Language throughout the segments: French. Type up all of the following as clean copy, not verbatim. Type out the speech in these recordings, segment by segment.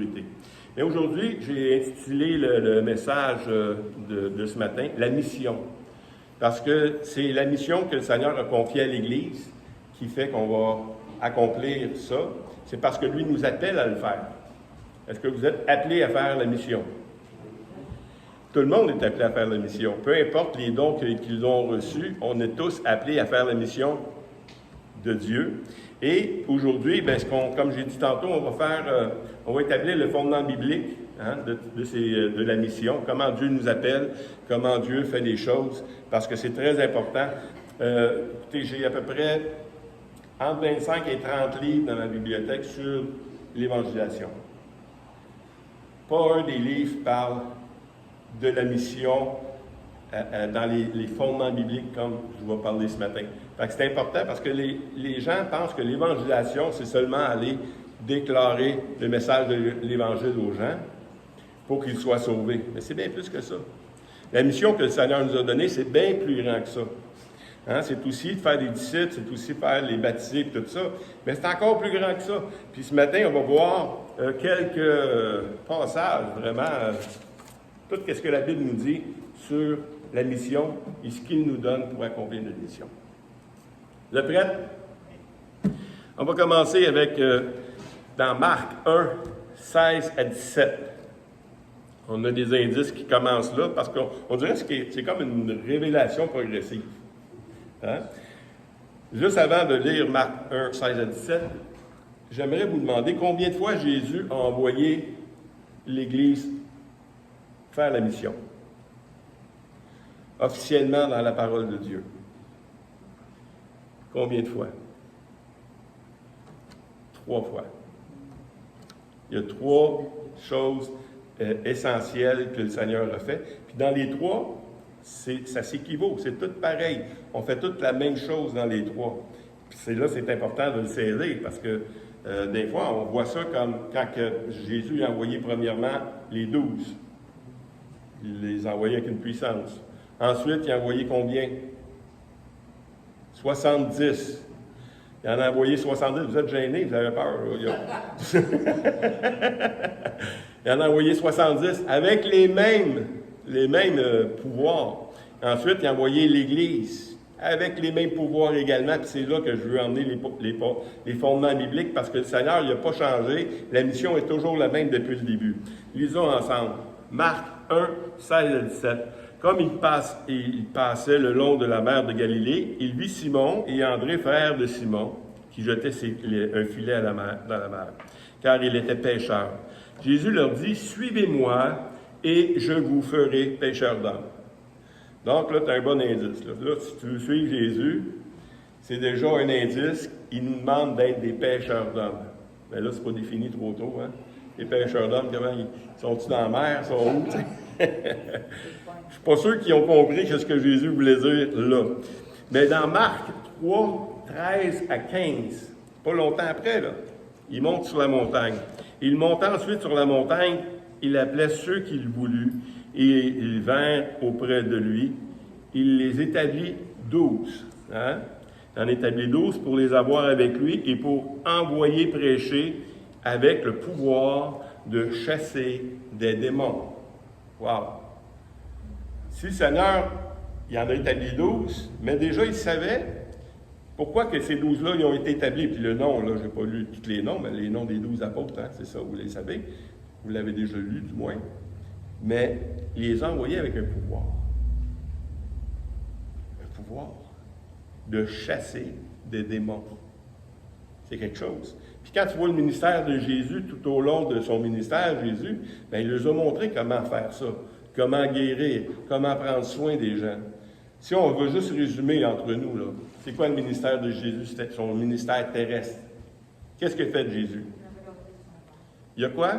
priorité. Mais aujourd'hui, j'ai intitulé le message de ce matin, « La mission ». Parce que c'est la mission que le Seigneur a confiée à l'Église qui fait qu'on va accomplir ça. C'est parce que lui nous appelle à le faire. Est-ce que vous êtes appelés à faire la mission? Tout le monde est appelé à faire la mission. Peu importe les dons qu'ils ont reçus, on est tous appelés à faire la mission de Dieu. Et aujourd'hui, comme j'ai dit tantôt, on va établir le fondement biblique de la mission, comment Dieu nous appelle, comment Dieu fait les choses, parce que c'est très important. Écoutez, j'ai à peu près entre 25 et 30 livres dans ma bibliothèque sur l'évangélisation. Pas un des livres parle de la mission dans les fondements bibliques comme je vais parler ce matin. Fait que c'est important parce que les gens pensent que l'évangélisation, c'est seulement aller déclarer le message de l'Évangile aux gens pour qu'ils soient sauvés. Mais c'est bien plus que ça. La mission que le Seigneur nous a donnée, c'est bien plus grand que ça. C'est aussi de faire des disciples, c'est aussi de faire les baptisés et tout ça. Mais c'est encore plus grand que ça. Puis ce matin, on va voir quelques passages, vraiment, tout ce que la Bible nous dit sur la mission et ce qu'il nous donne pour accomplir notre mission. Vous êtes prêts? On va commencer avec, dans Marc 1, 16 à 17. On a des indices qui commencent là, parce qu'on dirait que c'est comme une révélation progressive. Juste avant de lire Marc 1, 16 à 17, j'aimerais vous demander combien de fois Jésus a envoyé l'Église faire la mission, officiellement dans la parole de Dieu. Combien de fois? 3 fois. Il y a 3 choses essentielles que le Seigneur a fait. Puis dans les 3, ça s'équivaut, c'est tout pareil. On fait toute la même chose dans les 3. Puis c'est important de le saisir parce que des fois, on voit ça comme quand Jésus a envoyé premièrement les 12. Il les a envoyés avec une puissance. Ensuite, il a envoyé combien? 70. Il en a envoyé 70. Vous êtes gênés, vous avez peur. Il en a envoyé 70 avec les mêmes pouvoirs. Ensuite, il a envoyé l'Église avec les mêmes pouvoirs également. Puis c'est là que je veux emmener les fondements bibliques parce que le Seigneur, il n'a pas changé. La mission est toujours la même depuis le début. Lisons ensemble. Marc 1, 16 à 17. Comme il passait le long de la mer de Galilée, il vit Simon et André, frère de Simon, qui jetaient un filet dans la mer, car il était pêcheur. Jésus leur dit, « Suivez-moi et je vous ferai pêcheurs d'hommes. » Donc là, tu as un bon indice. Là, si tu veux suivre Jésus, c'est déjà un indice. Il nous demande d'être des pêcheurs d'hommes. Mais là, c'est pas défini trop tôt. Les pêcheurs d'hommes, comment sont-ils dans la mer? Sont où? Je ne suis pas sûr qu'ils ont compris ce que Jésus voulait dire là. Mais dans Marc 3, 13 à 15, pas longtemps après, là, il monte sur la montagne. Il monta ensuite sur la montagne, il appelait ceux qu'il voulut, et ils vinrent auprès de lui. Il les établit 12. Il en établit 12 pour les avoir avec lui et pour envoyer prêcher avec le pouvoir de chasser des démons. Wow! Si le Seigneur, il en a établi 12, mais déjà il savait pourquoi que ces 12-là ils ont été établis. Puis le nom, là, je n'ai pas lu tous les noms, mais les noms des 12 apôtres, c'est ça, vous les savez. Vous l'avez déjà lu, du moins. Mais il les a envoyés avec un pouvoir. Un pouvoir de chasser des démons. C'est quelque chose. Puis quand tu vois le ministère de Jésus, tout au long de son ministère, Jésus, il leur a montré comment faire ça, comment guérir, comment prendre soin des gens. Si on veut juste résumer entre nous, là, c'est quoi le ministère de Jésus? C'était son ministère terrestre. Qu'est-ce que fait Jésus? Il y a quoi?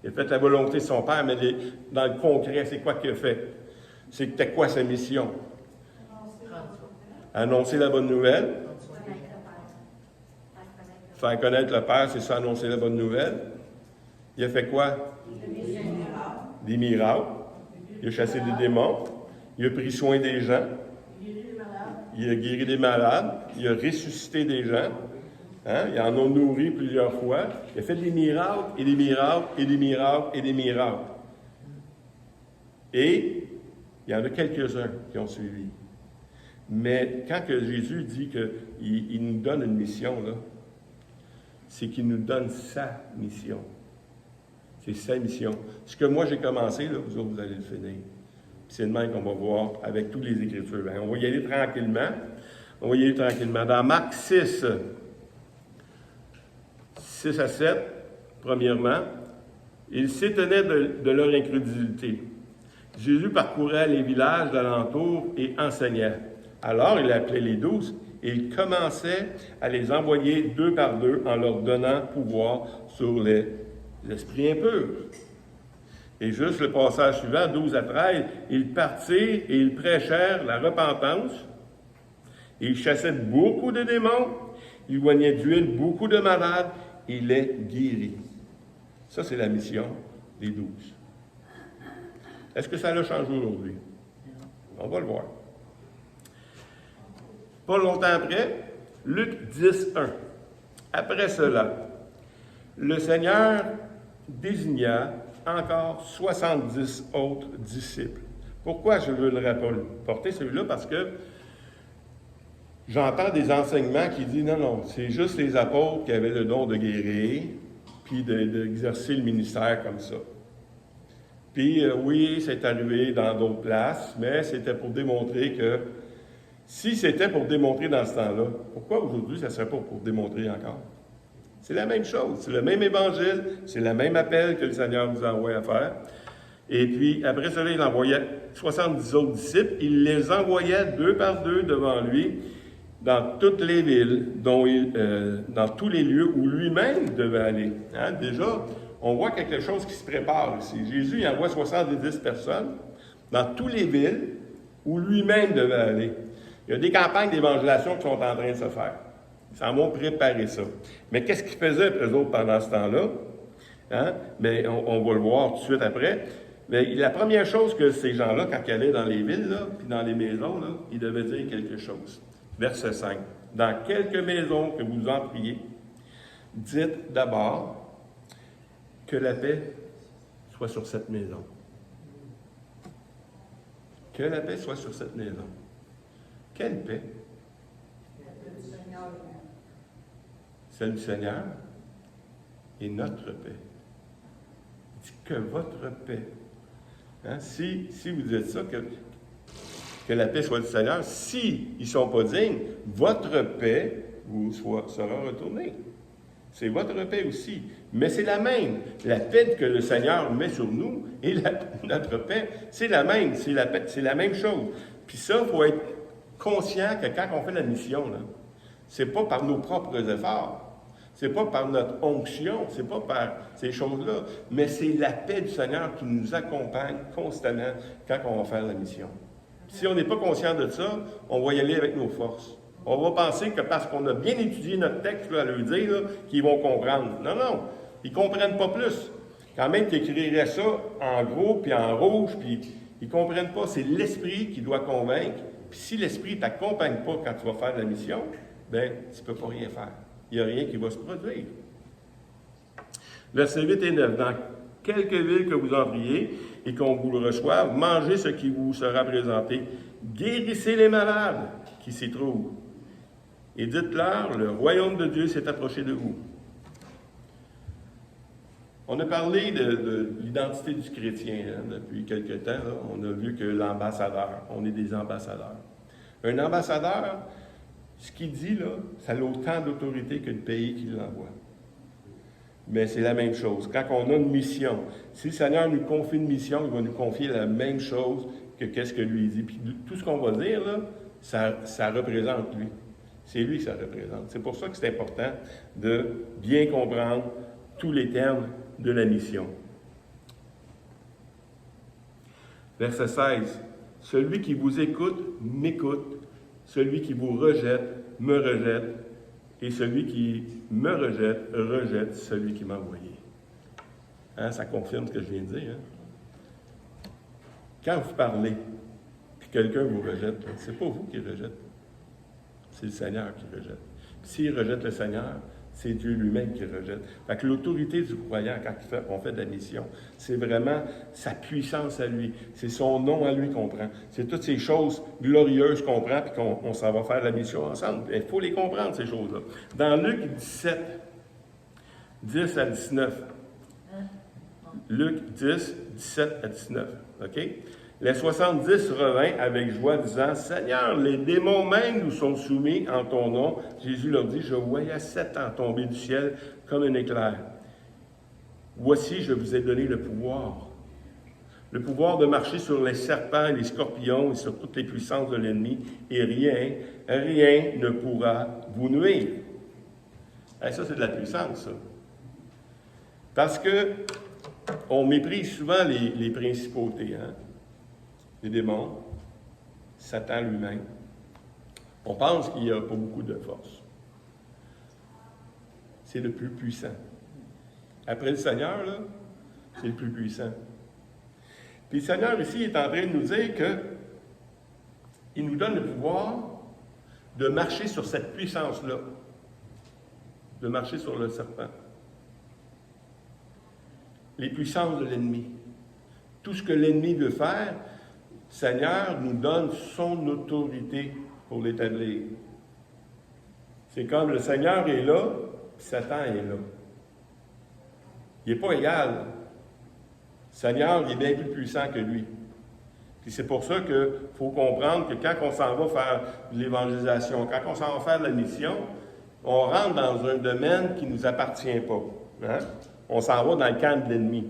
Il a fait la volonté de son Père, mais dans le concret, c'est quoi qu'il a fait? C'était quoi sa mission? Annoncer la bonne nouvelle. Faire connaître le Père, c'est ça, annoncer la bonne nouvelle. Il a fait quoi? Des miracles. Il a chassé des démons. Il a pris soin des gens. Il a guéri des malades. Il a ressuscité des gens. Hein? Ils en ont nourri plusieurs fois. Il a fait des miracles, et des miracles, et des miracles, et des miracles. Et il y en a quelques-uns qui ont suivi. Mais quand que Jésus dit qu'il nous donne une mission, là, c'est qu'il nous donne sa mission. C'est sa mission. Ce que moi j'ai commencé, là, vous autres, vous allez le finir. Puis c'est de même qu'on va voir avec toutes les Écritures. Bien, on va y aller tranquillement. Dans Marc 6, 6 à 7, premièrement, ils s'étonnaient de leur incrédulité. Jésus parcourait les villages d'alentour et enseignait. Alors, il appelait les 12 et il commençait à les envoyer 2 par 2 en leur donnant pouvoir sur les esprits impurs. Et juste le passage suivant, 12 à 13, ils partirent et ils prêchèrent la repentance. Et ils chassaient beaucoup de démons, ils oignaient d'huile beaucoup de malades, et ils les guérit. Ça, c'est la mission des 12. Est-ce que ça l'a changé aujourd'hui? On va le voir. Pas longtemps après, Luc 10, 1. Après cela, le Seigneur désigna encore 70 autres disciples. Pourquoi je veux le rapporter celui-là? Parce que j'entends des enseignements qui disent non, c'est juste les apôtres qui avaient le don de guérir, puis d'exercer le ministère comme ça. Puis oui, c'est arrivé dans d'autres places, mais c'était pour démontrer que, si c'était pour démontrer dans ce temps-là, pourquoi aujourd'hui ça ne serait pas pour démontrer encore? C'est la même chose, c'est le même évangile, c'est le même appel que le Seigneur nous envoie à faire. Et puis, après cela, il envoyait 70 autres disciples, il les envoyait 2 par 2 devant lui, dans toutes les villes, dans tous les lieux où lui-même devait aller. Hein? Déjà, on voit quelque chose qui se prépare ici. Jésus il envoie 70 personnes dans toutes les villes où lui-même devait aller. Il y a des campagnes d'évangélisation qui sont en train de se faire. Ils s'en vont préparer ça. Mais qu'est-ce qu'ils faisaient, eux autres, pendant ce temps-là? Hein? Mais on va le voir tout de suite après. Mais la première chose que ces gens-là, quand ils allaient dans les villes, là, puis dans les maisons, là, ils devaient dire quelque chose. Verset 5. Dans quelques maisons que vous entriez, dites d'abord que la paix soit sur cette maison. Que la paix soit sur cette maison. Quelle paix? Celle du Seigneur. Celle du Seigneur et notre paix. Il dit que votre paix. Hein? Si vous dites ça, que la paix soit du Seigneur, s'ils ne sont pas dignes, votre paix vous sera retournée. C'est votre paix aussi. Mais c'est la même. La paix que le Seigneur met sur nous et notre paix, c'est la même. C'est la même chose. Puis ça, il faut être conscient que quand on fait la mission, là, c'est pas par nos propres efforts. C'est pas par notre onction, c'est pas par ces choses-là, mais c'est la paix du Seigneur qui nous accompagne constamment quand on va faire la mission. Si on n'est pas conscient de ça, on va y aller avec nos forces. On va penser que parce qu'on a bien étudié notre texte là, à leur dire, là, qu'ils vont comprendre. Non, ils ne comprennent pas plus. Quand même, tu écrirais ça en gros, puis en rouge, puis ils ne comprennent pas. C'est l'Esprit qui doit convaincre. Puis si l'Esprit ne t'accompagne pas quand tu vas faire la mission, bien, tu ne peux pas rien faire. Il n'y a rien qui va se produire. Versets 8 et 9. Dans quelques villes que vous entriez et qu'on vous le reçoive, mangez ce qui vous sera présenté. Guérissez les malades qui s'y trouvent. Et dites-leur, le royaume de Dieu s'est approché de vous. On a parlé de l'identité du chrétien hein, depuis quelque temps. Là, on a vu que l'ambassadeur, on est des ambassadeurs. Un ambassadeur, ce qu'il dit, là, ça a autant d'autorité que le pays qui l'envoie. Mais c'est la même chose. Quand on a une mission, si le Seigneur nous confie une mission, il va nous confier la même chose que qu'est-ce que lui dit. Puis tout ce qu'on va dire, là, ça représente lui. C'est lui que ça représente. C'est pour ça que c'est important de bien comprendre tous les termes de la mission. Verset 16. Celui qui vous écoute, m'écoute. Celui qui vous rejette, me rejette. Et celui qui me rejette, rejette celui qui m'a envoyé. Hein, ça confirme ce que je viens de dire. Hein? Quand vous parlez, puis quelqu'un vous rejette, c'est pas vous qui rejette. C'est le Seigneur qui rejette. S'il rejette le Seigneur, c'est Dieu lui-même qui rejette. Fait que l'autorité du croyant, quand on fait de la mission, c'est vraiment sa puissance à lui. C'est son nom à lui qu'on prend. C'est toutes ces choses glorieuses qu'on prend et qu'on s'en va faire la mission ensemble. Il faut les comprendre, ces choses-là. Dans Luc 17, 10 à 19. Luc 10, 17 à 19. OK? Les 70 revinrent avec joie, disant, « Seigneur, les démons même nous sont soumis en ton nom. » Jésus leur dit, « Je voyais Satan tomber du ciel comme un éclair. Voici, je vous ai donné le pouvoir de marcher sur les serpents et les scorpions et sur toutes les puissances de l'ennemi, et rien ne pourra vous nuire. » Ça, c'est de la puissance, ça. Parce que on méprise souvent les principautés, hein? Les démons, Satan lui-même. On pense qu'il n'y a pas beaucoup de force. C'est le plus puissant. Après le Seigneur, là, c'est le plus puissant. Puis le Seigneur ici est en train de nous dire qu'il nous donne le pouvoir de marcher sur cette puissance-là, de marcher sur le serpent. Les puissances de l'ennemi. Tout ce que l'ennemi veut faire, le Seigneur nous donne son autorité pour l'établir. C'est comme le Seigneur est là, puis Satan est là. Il n'est pas égal. Le Seigneur il est bien plus puissant que lui. Puis c'est pour ça qu'il faut comprendre que quand on s'en va faire de l'évangélisation, quand on s'en va faire de la mission, on rentre dans un domaine qui ne nous appartient pas. Hein? On s'en va dans le camp de l'ennemi.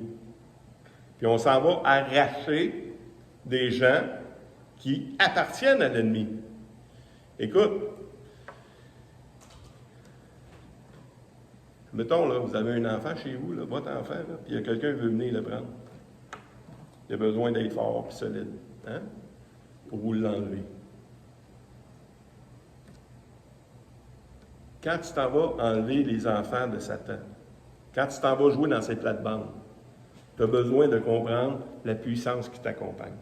Puis on s'en va arracher des gens qui appartiennent à l'ennemi. Écoute, mettons, là, vous avez un enfant chez vous, là, votre enfant, là, puis il y a quelqu'un qui veut venir le prendre. Il a besoin d'être fort et solide, hein, pour vous l'enlever. Quand tu t'en vas enlever les enfants de Satan, quand tu t'en vas jouer dans ces plates-bandes, tu as besoin de comprendre la puissance qui t'accompagne.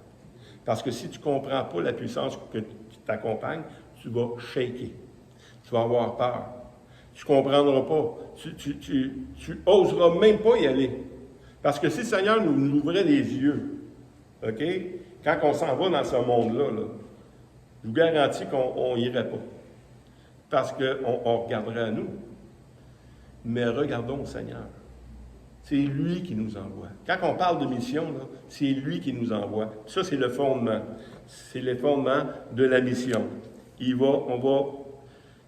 Parce que si tu ne comprends pas la puissance qui t'accompagne, tu vas shaker. Tu vas avoir peur. Tu ne comprendras pas. Tu oseras même pas y aller. Parce que si le Seigneur nous ouvrait les yeux, OK, quand on s'en va dans ce monde-là, là, je vous garantis qu'on n'irait pas. Parce qu'on regarderait à nous. Mais regardons au Seigneur. C'est lui qui nous envoie. Quand on parle de mission, là, c'est lui qui nous envoie. Ça, c'est le fondement. C'est le fondement de la mission. On va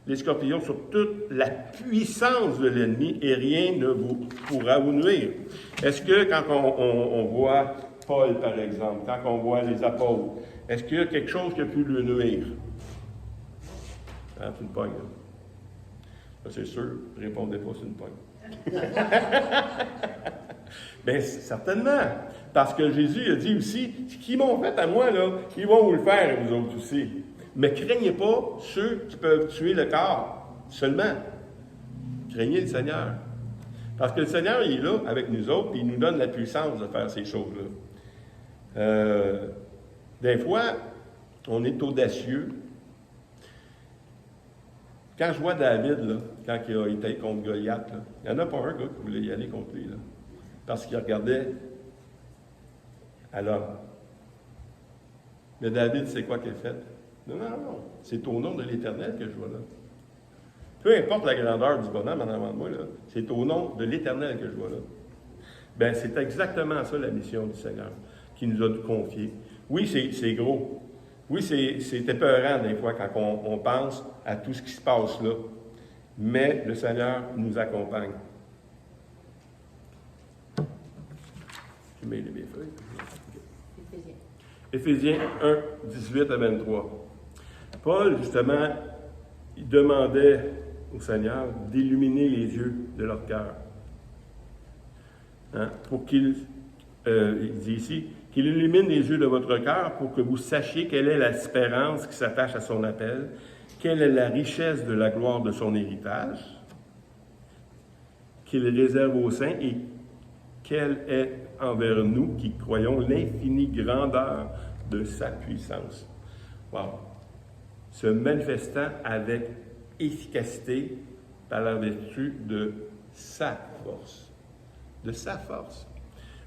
les scorpions sur toute la puissance de l'ennemi et rien ne pourra vous nuire. Est-ce que quand on voit Paul, par exemple, quand on voit les apôtres, est-ce qu'il y a quelque chose qui a pu lui nuire? Hein, c'est une pogne. Là, c'est sûr, ne répondez pas, c'est une pogne. Bien, certainement. Parce que Jésus a dit aussi, ce qu'ils m'ont fait à moi, là, ils vont vous le faire, vous autres aussi. Mais craignez pas ceux qui peuvent tuer le corps seulement. Craignez le Seigneur. Parce que le Seigneur, il est là avec nous autres, et il nous donne la puissance de faire ces choses-là. Des fois, on est audacieux. Quand je vois David, là, quand il a été contre Goliath, là, il n'y en a pas un gars qui voulait y aller contre lui, là, parce qu'il regardait à l'homme. Mais David, c'est quoi qu'il a fait? Non, c'est au nom de l'Éternel que je vois là. Peu importe la grandeur du bonhomme en avant de moi, là, c'est au nom de l'Éternel que je vois là. Bien, c'est exactement ça la mission du Seigneur, qui nous a confiée. Oui, c'est gros. Oui, c'est épeurant des fois quand on pense à tout ce qui se passe là. Mais le Seigneur nous accompagne. Je mets les feuilles. Éphésiens 1, 18 à 23. Paul, justement, il demandait au Seigneur d'illuminer les yeux de leur cœur. Hein, pour il dit ici, qu'il illumine les yeux de votre cœur pour que vous sachiez quelle est l'espérance qui s'attache à son appel, quelle est la richesse de la gloire de son héritage, qu'il réserve aux saints et quelle est envers nous qui croyons l'infinie grandeur de sa puissance. Wow! Se manifestant avec efficacité par la vertu de sa force. De sa force.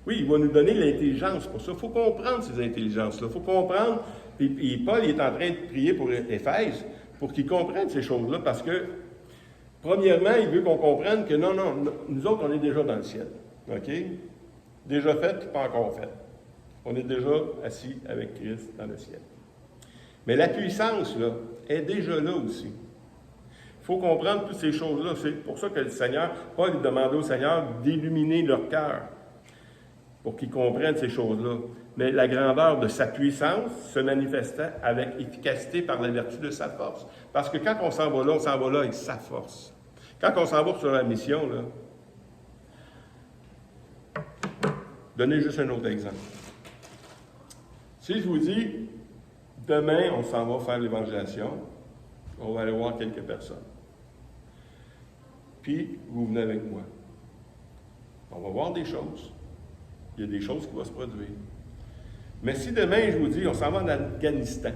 Oui, il va nous donner l'intelligence pour ça. Il faut comprendre ces intelligences-là. Il faut comprendre. Et Paul est en train de prier pour Éphèse pour qu'ils comprennent ces choses-là parce que, premièrement, il veut qu'on comprenne que non, nous autres, on est déjà dans le ciel. OK? Déjà fait, pas encore fait. On est déjà assis avec Christ dans le ciel. Mais la puissance, là, est déjà là aussi. Il faut comprendre toutes ces choses-là. C'est pour ça que le Seigneur, Paul demandait au Seigneur d'illuminer leur cœur pour qu'ils comprennent ces choses-là. Mais la grandeur de sa puissance se manifestait avec efficacité par la vertu de sa force. Parce que quand on s'en va là avec sa force. Quand on s'en va sur la mission, là, donnez juste un autre exemple. Si je vous dis, demain, on s'en va faire l'évangélisation, on va aller voir quelques personnes. Puis, vous venez avec moi. On va voir des choses. Il y a des choses qui vont se produire. Mais si demain, je vous dis, on s'en va en Afghanistan,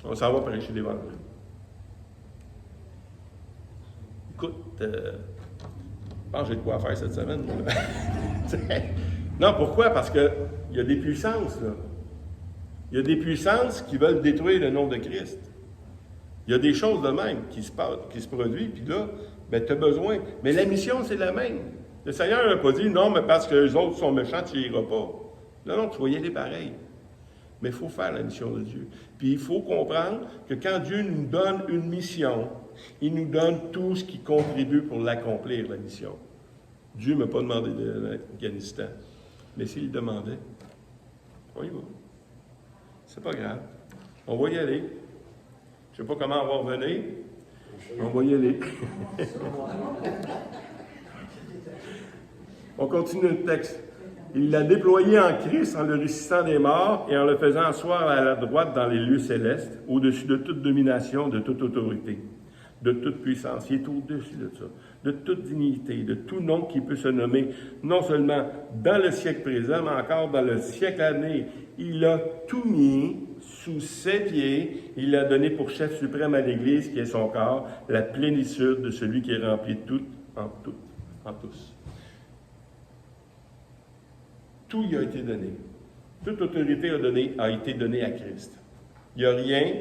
on s'en va prêcher l'Évangile. Écoute, je pense que j'ai de quoi faire cette semaine. Non, pourquoi? Parce qu'il y a des puissances, là. Il y a des puissances qui veulent détruire le nom de Christ. Il y a des choses de même qui se produisent, puis là, ben, tu as besoin. Mais la mission, c'est la même. Le Seigneur n'a pas dit, non, mais parce que les autres sont méchants, tu n'iras pas. Non, tu vas y aller pareil. Mais il faut faire la mission de Dieu. Puis il faut comprendre que quand Dieu nous donne une mission, il nous donne tout ce qui contribue pour l'accomplir, la mission. Dieu ne m'a pas demandé de l'Afghanistan. Mais s'il le demandait, on y va. C'est pas grave. On va y aller. Je ne sais pas comment on va revenir. On va y aller. On continue le texte. Il l'a déployé en Christ en le ressuscitant des morts et en le faisant asseoir à la droite dans les lieux célestes, au-dessus de toute domination, de toute autorité, de toute puissance. Il est au-dessus de ça, de toute dignité, de tout nom qui peut se nommer, non seulement dans le siècle présent, mais encore dans le siècle à venir. Il a tout mis sous ses pieds. Il l'a donné pour chef suprême à l'Église, qui est son corps, la plénitude de celui qui est rempli de tout, en tous. Tout y a été donné. Toute autorité a été donnée à Christ. Il n'y a rien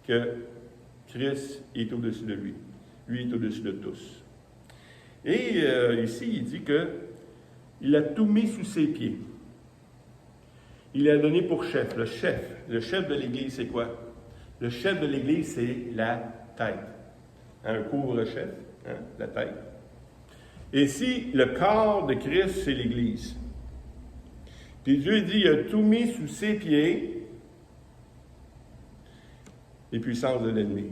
que Christ est au-dessus de lui. Lui est au-dessus de tous. Et ici, il dit qu'il a tout mis sous ses pieds. Il l'a donné pour chef. Le chef de l'Église, c'est quoi? Le chef de l'Église, c'est la tête. Un couvre-chef, la tête. Et si le corps de Christ, c'est l'Église. Puis Dieu dit, il a tout mis sous ses pieds, les puissances de l'ennemi.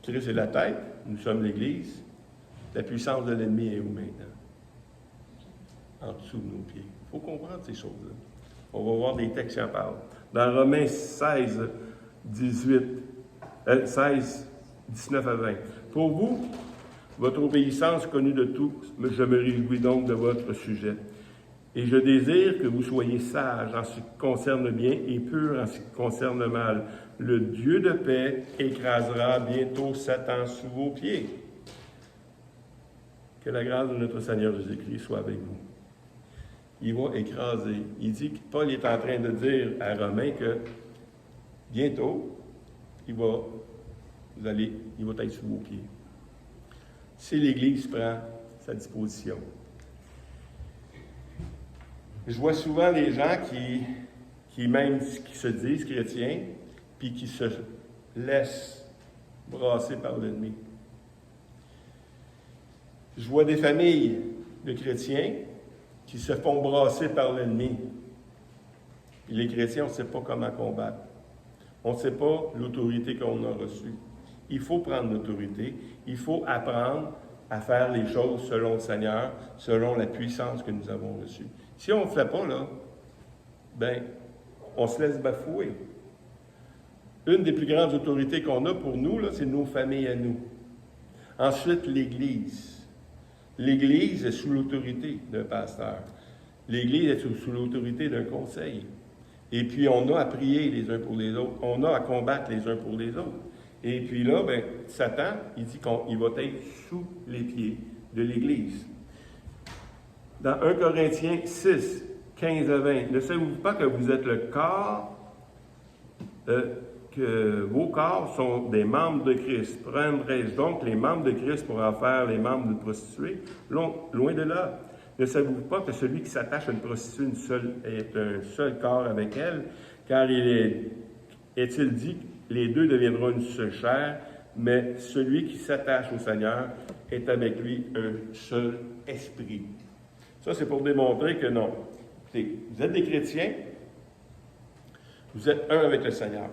Christ est la tête, nous sommes l'Église. La puissance de l'ennemi est où maintenant? En dessous de nos pieds. Il faut comprendre ces choses-là. On va voir des textes qui en parlent. Dans Romains 16, 19 à 20. Pour vous, votre obéissance connue de tous, je me réjouis donc de votre sujet. Et je désire que vous soyez sages en ce qui concerne le bien et purs en ce qui concerne le mal. Le Dieu de paix écrasera bientôt Satan sous vos pieds. Que la grâce de notre Seigneur Jésus-Christ soit avec vous. Il va écraser. Il dit que Paul est en train de dire à Romains que bientôt, il va être sous vos pieds. Si l'Église prend sa disposition. Je vois souvent des gens qui se disent chrétiens, puis qui se laissent brasser par l'ennemi. Je vois des familles de chrétiens qui se font brasser par l'ennemi. Et les chrétiens, on ne sait pas comment combattre. On ne sait pas l'autorité qu'on a reçue. Il faut prendre l'autorité. Il faut apprendre à faire les choses selon le Seigneur, selon la puissance que nous avons reçue. Si on ne le fait pas, là, ben, on se laisse bafouer. Une des plus grandes autorités qu'on a pour nous, là, c'est nos familles à nous. Ensuite, l'Église. L'Église est sous l'autorité d'un pasteur. L'Église est sous l'autorité d'un conseil. Et puis, on a à prier les uns pour les autres. On a à combattre les uns pour les autres. Et puis là, ben, Satan, il dit qu'il va être sous les pieds de l'Église. Dans 1 Corinthiens 6, 15 à 20, ne savez-vous pas que vous êtes le corps, que vos corps sont des membres de Christ? Prendrais-je donc les membres de Christ pour en faire les membres d'une prostituée? Loin de là. Ne savez-vous pas que celui qui s'attache à une prostituée est un seul corps avec elle? Car est-il dit que les deux deviendront une seule chair, mais celui qui s'attache au Seigneur est avec lui un seul esprit. Ça, c'est pour démontrer que non. Vous êtes des chrétiens, vous êtes un avec le Seigneur.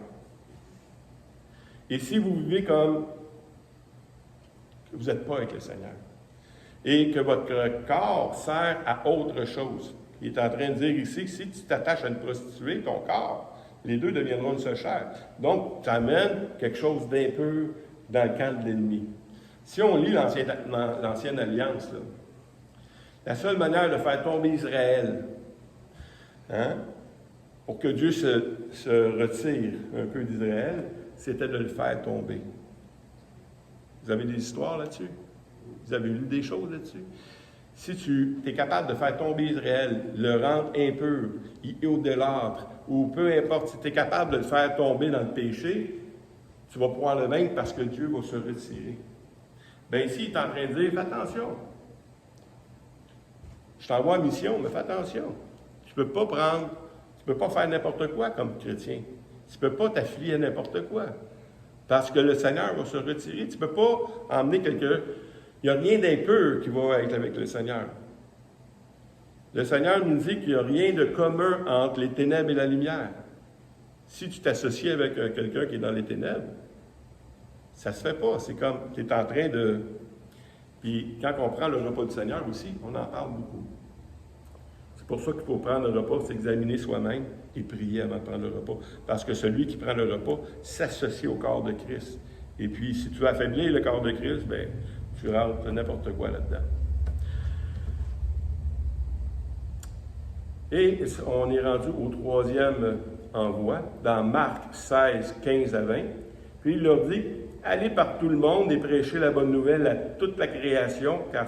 Et si vous vivez comme que vous n'êtes pas avec le Seigneur, et que votre corps sert à autre chose, il est en train de dire ici que si tu t'attaches à une prostituée, ton corps, les deux deviendront une seule chair. Donc, tu amènes quelque chose d'impur dans le camp de l'ennemi. Si on lit l'Ancienne Alliance, là, la seule manière de faire tomber Israël, pour que Dieu se retire un peu d'Israël, c'était de le faire tomber. Vous avez des histoires là-dessus? Vous avez lu des choses là-dessus? Si tu es capable de faire tomber Israël, le rendre impur, idolâtre, ou peu importe, si tu es capable de le faire tomber dans le péché, tu vas pouvoir le vaincre parce que Dieu va se retirer. Bien ici, il est en train de dire, fais attention. Je t'envoie en mission, mais fais attention. Tu ne peux pas faire n'importe quoi comme chrétien. Tu ne peux pas t'affilier à n'importe quoi. Parce que le Seigneur va se retirer. Tu ne peux pas emmener quelqu'un. Il n'y a rien d'impur qui va être avec le Seigneur. Le Seigneur nous dit qu'il n'y a rien de commun entre les ténèbres et la lumière. Si tu t'associes avec quelqu'un qui est dans les ténèbres, ça ne se fait pas. C'est comme, tu es en train de... Puis quand on prend le repas du Seigneur aussi, on en parle beaucoup. C'est pour ça qu'il faut prendre le repas, s'examiner soi-même et prier avant de prendre le repas. Parce que celui qui prend le repas s'associe au corps de Christ. Et puis, si tu affaiblis le corps de Christ, bien, tu rentres n'importe quoi là-dedans. Et on est rendu au troisième envoi, dans Marc 16, 15 à 20. Puis il leur dit, « Allez par tout le monde et prêchez la bonne nouvelle à toute la création, car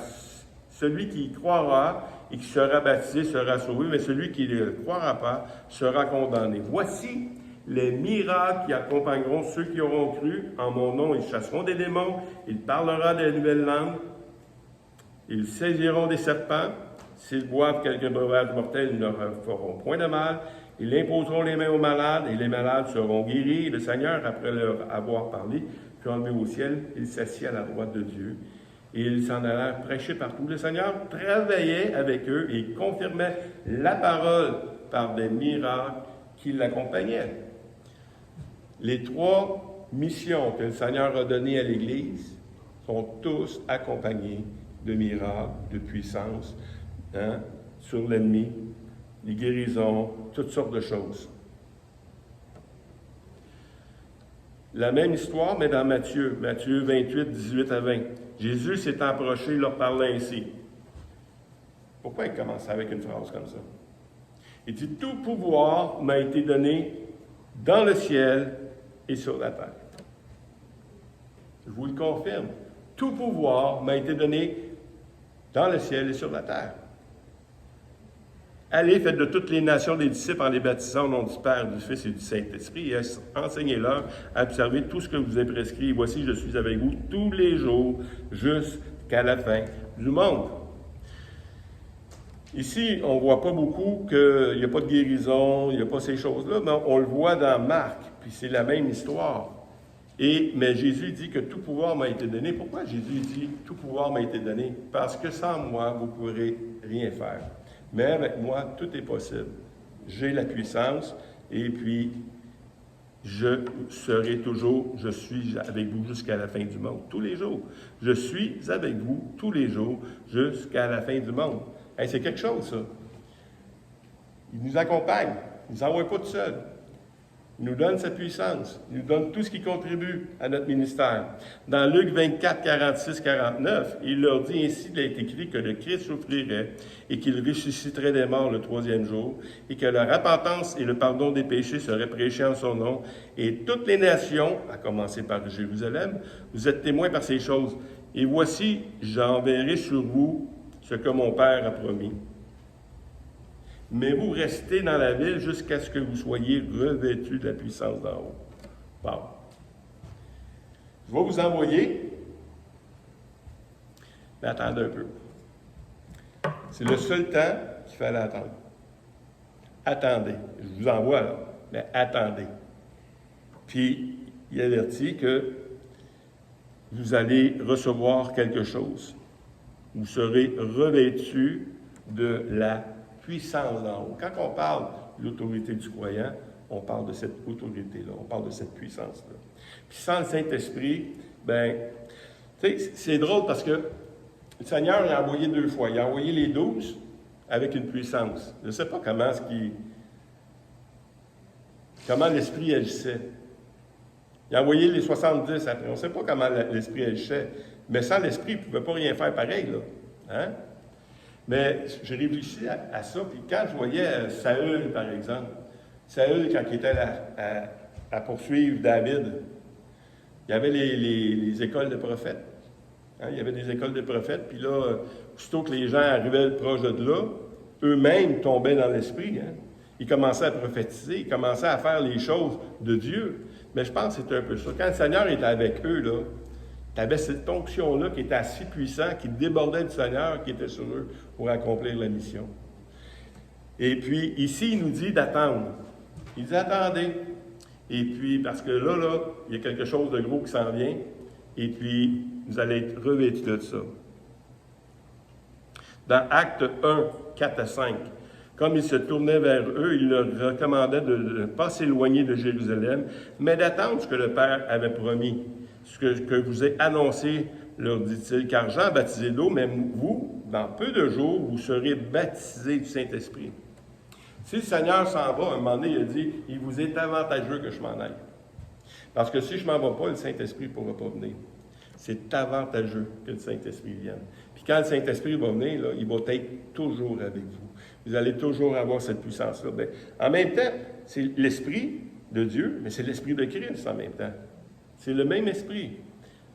celui qui y croira et qui sera baptisé sera sauvé, mais celui qui ne croira pas sera condamné. Voici les miracles qui accompagneront ceux qui auront cru. En mon nom, ils chasseront des démons, ils parleront des nouvelles langues, ils saisiront des serpents. S'ils boivent quelque breuvage mortel, ils ne leur feront point de mal. Ils imposeront les mains aux malades, et les malades seront guéris. Et le Seigneur, après leur avoir parlé, fut enlevé au ciel. Il s'assit à la droite de Dieu. Et ils s'en allèrent prêcher partout. Le Seigneur travaillait avec eux et confirmait la parole par des miracles qui l'accompagnaient. Les trois missions que le Seigneur a données à l'Église sont tous accompagnées de miracles, de puissance, sur l'ennemi, les guérisons, toutes sortes de choses. La même histoire, mais dans Matthieu 28, 18 à 20. Jésus s'est approché, leur parlant ainsi. Pourquoi il commence avec une phrase comme ça? Il dit, « Tout pouvoir m'a été donné dans le ciel et sur la terre. » Je vous le confirme. Tout pouvoir m'a été donné dans le ciel et sur la terre. Allez, faites de toutes les nations des disciples en les baptisant au nom du Père, du Fils et du Saint-Esprit, et enseignez-leur à observer tout ce que je vous ai prescrit. Et voici, je suis avec vous tous les jours, jusqu'à la fin du monde. Ici, on ne voit pas beaucoup qu'il n'y a pas de guérison, il n'y a pas ces choses-là, mais on le voit dans Marc, puis c'est la même histoire. Mais Jésus dit que tout pouvoir m'a été donné. Pourquoi Jésus dit tout pouvoir m'a été donné? Parce que sans moi, vous ne pourrez rien faire. Mais avec moi, tout est possible. J'ai la puissance et puis je suis avec vous jusqu'à la fin du monde, tous les jours. Je suis avec vous tous les jours jusqu'à la fin du monde. Hey, c'est quelque chose, ça. Il nous accompagne. Il ne nous envoie pas tout seul. Il nous donne sa puissance. Il nous donne tout ce qui contribue à notre ministère. Dans Luc 24, 46, 49, il leur dit ainsi, il a été écrit que le Christ souffrirait et qu'il ressusciterait des morts le troisième jour et que la repentance et le pardon des péchés seraient prêchés en son nom. Et toutes les nations, à commencer par Jérusalem, vous êtes témoins par ces choses. Et voici, j'enverrai sur vous ce que mon Père a promis. Mais vous restez dans la ville jusqu'à ce que vous soyez revêtus de la puissance d'en haut. Bon. Je vais vous envoyer, mais attendez un peu. C'est le seul temps qu'il fallait attendre. Attendez. Je vous envoie là, mais attendez. Puis, il avertit que vous allez recevoir quelque chose. Vous serez revêtus de la puissance d'en haut. Quand on parle de l'autorité du croyant, on parle de cette autorité-là, on parle de cette puissance-là. Puis sans le Saint-Esprit, ben, tu sais, c'est drôle parce que le Seigneur il a envoyé 2 fois. Il a envoyé les 12 avec une puissance. Je ne sais pas comment l'Esprit agissait. Il a envoyé les 70 après. On ne sait pas comment l'Esprit agissait. Mais sans l'Esprit, il ne pouvait pas rien faire pareil, là. Hein? Mais j'ai réfléchi à ça, puis quand je voyais Saül, par exemple, Saül, quand il était à poursuivre David, il y avait les écoles de prophètes. Hein? Il y avait des écoles de prophètes, puis là, aussitôt que les gens arrivaient proche de là, eux-mêmes tombaient dans l'esprit. Hein? Ils commençaient à prophétiser, ils commençaient à faire les choses de Dieu. Mais je pense que c'était un peu ça. Quand le Seigneur était avec eux, là, tu avais cette onction-là qui était assez puissante, qui débordait du Seigneur, qui était sur eux pour accomplir la mission. Et puis, ici, il nous dit d'attendre. Il dit, attendez. Et puis, parce que là, il y a quelque chose de gros qui s'en vient. Et puis, vous allez être revêtus de ça. Dans Actes 1, 4 à 5, comme il se tournait vers eux, il leur recommandait de ne pas s'éloigner de Jérusalem, mais d'attendre ce que le Père avait promis. Ce que vous ai annoncé, leur dit-il, car Jean a baptisé d'eau, mais vous, dans peu de jours, vous serez baptisés du Saint-Esprit. Si le Seigneur s'en va, à un moment donné, il a dit, il vous est avantageux que je m'en aille. Parce que si je ne m'en vais pas, le Saint-Esprit ne pourra pas venir. C'est avantageux que le Saint-Esprit vienne. Puis quand le Saint-Esprit va venir, là, il va être toujours avec vous. Vous allez toujours avoir cette puissance-là. Bien, en même temps, c'est l'Esprit de Dieu, mais c'est l'Esprit de Christ en même temps. C'est le même esprit.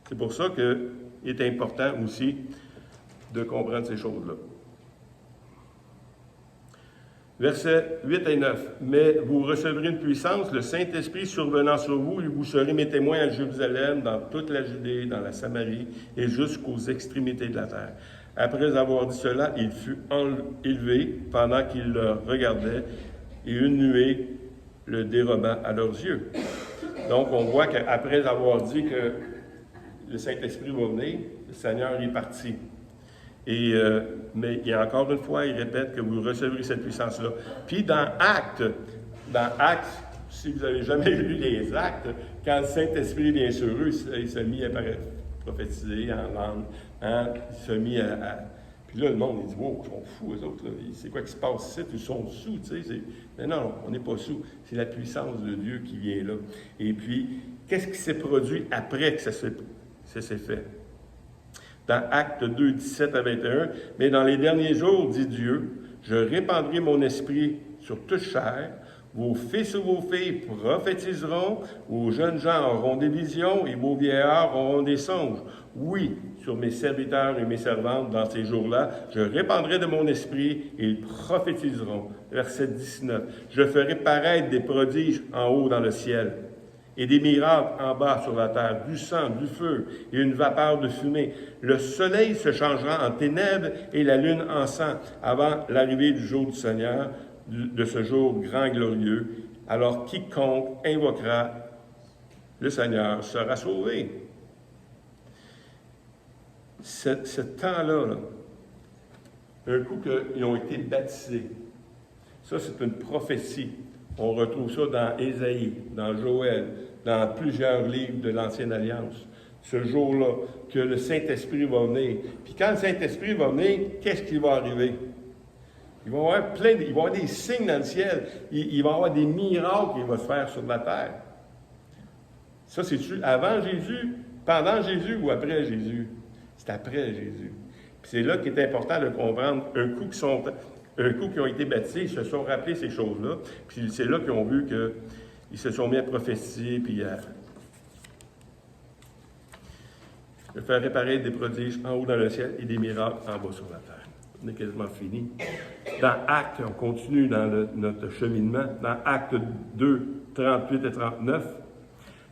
C'est pour ça qu'il est important aussi de comprendre ces choses-là. Versets 8 et 9. « Mais vous recevrez une puissance, le Saint-Esprit survenant sur vous, et vous serez mes témoins à Jérusalem, dans toute la Judée, dans la Samarie, et jusqu'aux extrémités de la terre. » Après avoir dit cela, il fut élevé pendant qu'il le regardait, et une nuée le déroba à leurs yeux. Donc, on voit qu'après avoir dit que le Saint-Esprit va venir, le Seigneur est parti. Mais il y a encore une fois, il répète que vous recevrez cette puissance-là. Puis dans Actes, si vous n'avez jamais lu les Actes, quand le Saint-Esprit vient sur eux, il s'est mis à prophétiser en langue. Hein? Il s'est mis à... Puis là, le monde, il dit, wow, ils sont fous, eux autres. Là. C'est quoi qui se passe ici? Ils sont sous, tu sais. Mais non, on n'est pas sous. C'est la puissance de Dieu qui vient là. Et puis, qu'est-ce qui s'est produit après que ça s'est fait? Dans Actes 2, 17 à 21, « Mais dans les derniers jours, dit Dieu, je répandrai mon esprit sur toute chair. Vos fils ou vos filles prophétiseront, vos jeunes gens auront des visions et vos vieillards auront des songes. Oui, sur mes serviteurs et mes servantes, dans ces jours-là, je répandrai de mon esprit et ils prophétiseront. » Verset 19. « Je ferai paraître des prodiges en haut dans le ciel et des miracles en bas sur la terre, du sang, du feu et une vapeur de fumée. Le soleil se changera en ténèbres et la lune en sang avant l'arrivée du jour du Seigneur, de ce jour grand et glorieux. Alors quiconque invoquera le Seigneur sera sauvé. » Ce temps-là, un coup qu'ils ont été baptisés, ça c'est une prophétie. On retrouve ça dans Ésaïe, dans Joël, dans plusieurs livres de l'Ancienne Alliance. Ce jour-là, que le Saint-Esprit va venir. Puis quand le Saint-Esprit va venir, qu'est-ce qui va arriver? Il va y avoir il va y avoir des signes dans le ciel. Il va y avoir des miracles qui vont se faire sur la terre. Ça, c'est-tu avant Jésus, pendant Jésus ou après Jésus? C'est après Jésus. Puis c'est là qu'il est important de comprendre, un coup qu'ils ont été baptisés, ils se sont rappelés ces choses-là. Puis c'est là qu'ils ont vu qu'ils se sont mis à prophétiser, puis à faire réparer des prodiges en haut dans le ciel et des miracles en bas sur la terre. On est quasiment fini. Dans Actes, on continue dans notre cheminement. Dans Actes 2, 38 et 39,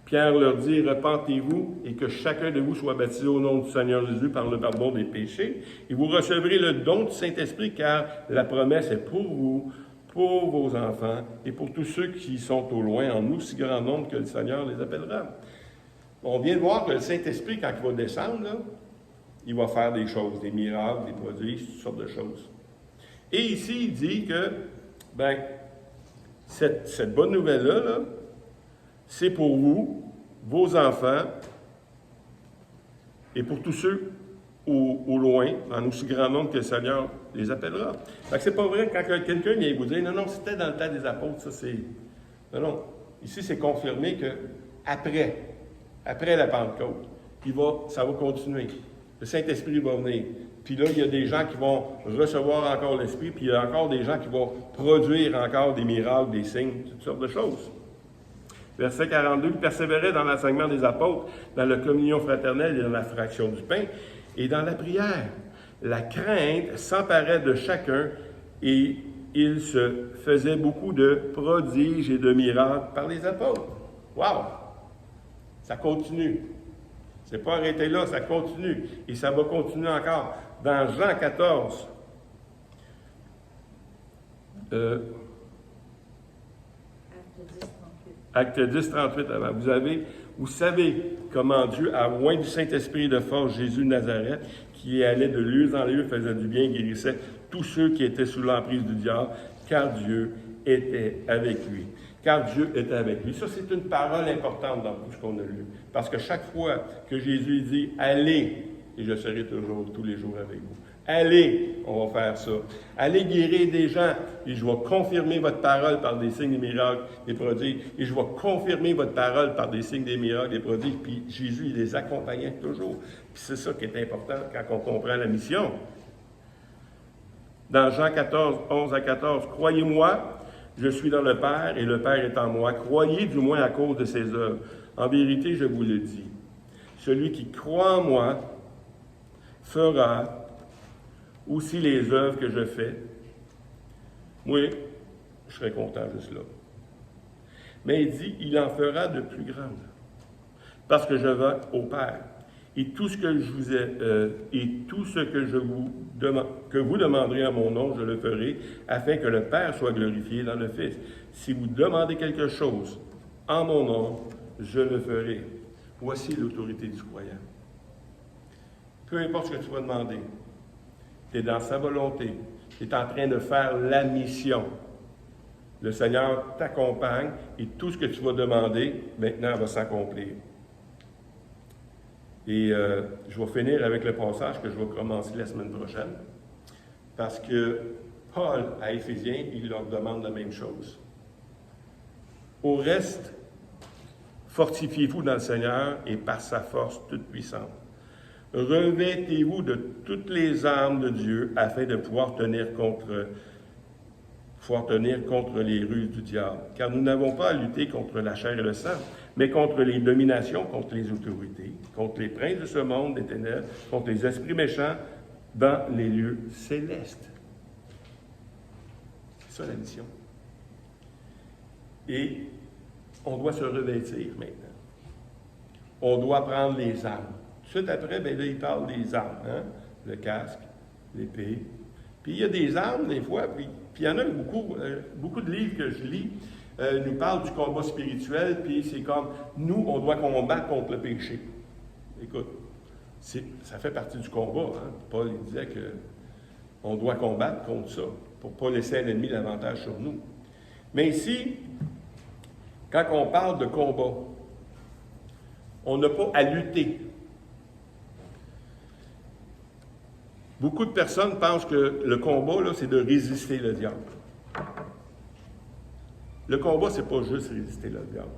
Pierre leur dit, « Repentez-vous et que chacun de vous soit baptisé au nom du Seigneur Jésus par le pardon des péchés, et vous recevrez le don du Saint-Esprit, car la promesse est pour vous, pour vos enfants et pour tous ceux qui sont au loin, en aussi grand nombre que le Seigneur les appellera. » On vient de voir que le Saint-Esprit, quand il va descendre, là, il va faire des choses, des miracles, des prodiges, toutes sortes de choses. Et ici, il dit que, cette bonne nouvelle-là, là, c'est pour vous, vos enfants, et pour tous ceux au loin, en aussi grand nombre que le Seigneur les appellera. Fait que c'est pas vrai quand quelqu'un vient vous dire, non, c'était dans le temps des apôtres, ça c'est... Non. Ici, c'est confirmé que après la Pentecôte, ça va continuer. Le Saint-Esprit va venir. Puis là, il y a des gens qui vont recevoir encore l'Esprit, puis il y a encore des gens qui vont produire encore des miracles, des signes, toutes sortes de choses. Verset 42, « Persévérait dans l'enseignement des apôtres, dans la communion fraternelle et dans la fraction du pain, et dans la prière. La crainte s'emparait de chacun, et il se faisait beaucoup de prodiges et de miracles par les apôtres. » Wow! Ça continue. C'est pas arrêté là, ça continue. Et ça va continuer encore. Dans Jean 14, Acte 10, 38 avant. Vous savez comment Dieu a oint du Saint-Esprit de force Jésus de Nazareth, qui allait de lieu en lieu, faisait du bien, guérissait tous ceux qui étaient sous l'emprise du diable, car Dieu était avec lui. Car Dieu était avec lui. Ça, c'est une parole importante dans tout ce qu'on a lu. Parce que chaque fois que Jésus dit « Allez, et je serai toujours, tous les jours avec vous. » Allez, on va faire ça. Allez guérir des gens, et je vais confirmer votre parole par des signes, des miracles, des prodiges, et je vais confirmer votre parole par des signes, des miracles, des prodiges, puis Jésus, il les accompagnait toujours. Puis c'est ça qui est important quand on comprend la mission. Dans Jean 14, 11 à 14, « Croyez-moi, je suis dans le Père, et le Père est en moi. Croyez du moins à cause de ses œuvres. En vérité, je vous le dis, celui qui croit en moi fera aussi les œuvres que je fais. Moi, je serais content juste là. Mais il dit, il en fera de plus grandes, parce que je vais au Père. Et tout ce que que vous demanderez à mon nom, je le ferai, afin que le Père soit glorifié dans le Fils. Si vous demandez quelque chose en mon nom, je le ferai. Voici l'autorité du croyant. Peu importe ce que tu vas demander, tu es dans sa volonté, tu es en train de faire la mission. Le Seigneur t'accompagne et tout ce que tu vas demander, maintenant, va s'accomplir. Et je vais finir avec le passage que je vais commencer la semaine prochaine, parce que Paul, à Éphésiens, il leur demande la même chose. Au reste, fortifiez-vous dans le Seigneur et par sa force toute puissante. Revêtez-vous de toutes les armes de Dieu afin de pouvoir tenir contre les ruses du diable. Car nous n'avons pas à lutter contre la chair et le sang, mais contre les dominations, contre les autorités, contre les princes de ce monde des ténèbres, contre les esprits méchants dans les lieux célestes. C'est ça la mission. Et on doit se revêtir maintenant. On doit prendre les armes. Tout de suite après, là, il parle des armes, hein? Le casque, l'épée. Puis il y a des armes, des fois, puis il y en a beaucoup de livres que je lis, nous parlent du combat spirituel, puis c'est comme, nous, on doit combattre contre le péché. Écoute, ça fait partie du combat. Hein? Paul il disait qu'on doit combattre contre ça, pour ne pas laisser à l'ennemi l'avantage sur nous. Mais ici, quand on parle de combat, on n'a pas à lutter. Beaucoup de personnes pensent que le combat, là, c'est de résister le diable. Le combat, c'est pas juste résister le diable.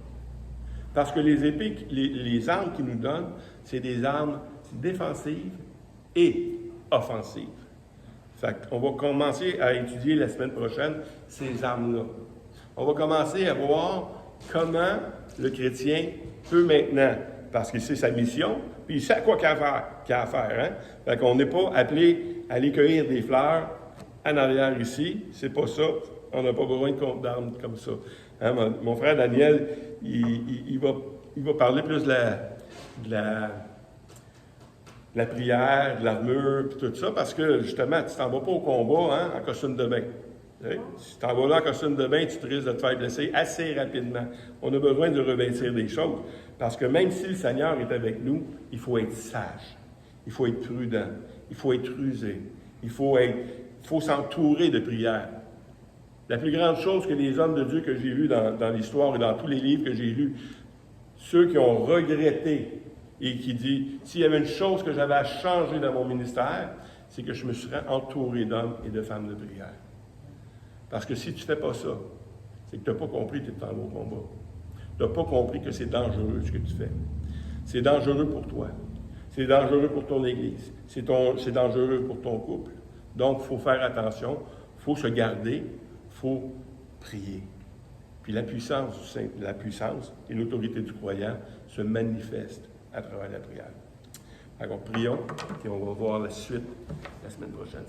Parce que les épées, les armes qu'ils nous donnent, c'est des armes défensives et offensives. Fait qu'on va commencer à étudier la semaine prochaine ces armes-là. On va commencer à voir comment le chrétien peut maintenant, parce qu'il sait sa mission, puis il sait à quoi qu'il a à faire. Hein? Fait qu'on n'est pas appelé à aller cueillir des fleurs en arrière ici. C'est pas ça. On n'a pas besoin d'armes comme ça. Hein? Mon frère Daniel, il va parler plus de la prière, de l'armure, puis tout ça, parce que, justement, tu t'en vas pas au combat hein, en costume de bain. Si tu t'en vas là en costume de bain, tu te risques de te faire blesser assez rapidement. On a besoin de revêtir des choses, parce que même si le Seigneur est avec nous, il faut être sage, il faut être prudent, il faut être rusé, il faut s'entourer de prières. La plus grande chose que les hommes de Dieu que j'ai lus dans l'histoire et dans tous les livres que j'ai lus, ceux qui ont regretté et qui disent, s'il y avait une chose que j'avais à changer dans mon ministère, c'est que je me serais entouré d'hommes et de femmes de prière. Parce que si tu ne fais pas ça, c'est que tu n'as pas compris que tu es dans le combat. Tu n'as pas compris que c'est dangereux ce que tu fais. C'est dangereux pour toi. C'est dangereux pour ton Église. C'est dangereux pour ton couple. Donc, il faut faire attention. Il faut se garder. Il faut prier. Puis la puissance et l'autorité du croyant se manifestent à travers la prière. Alors, prions et on va voir la suite la semaine prochaine.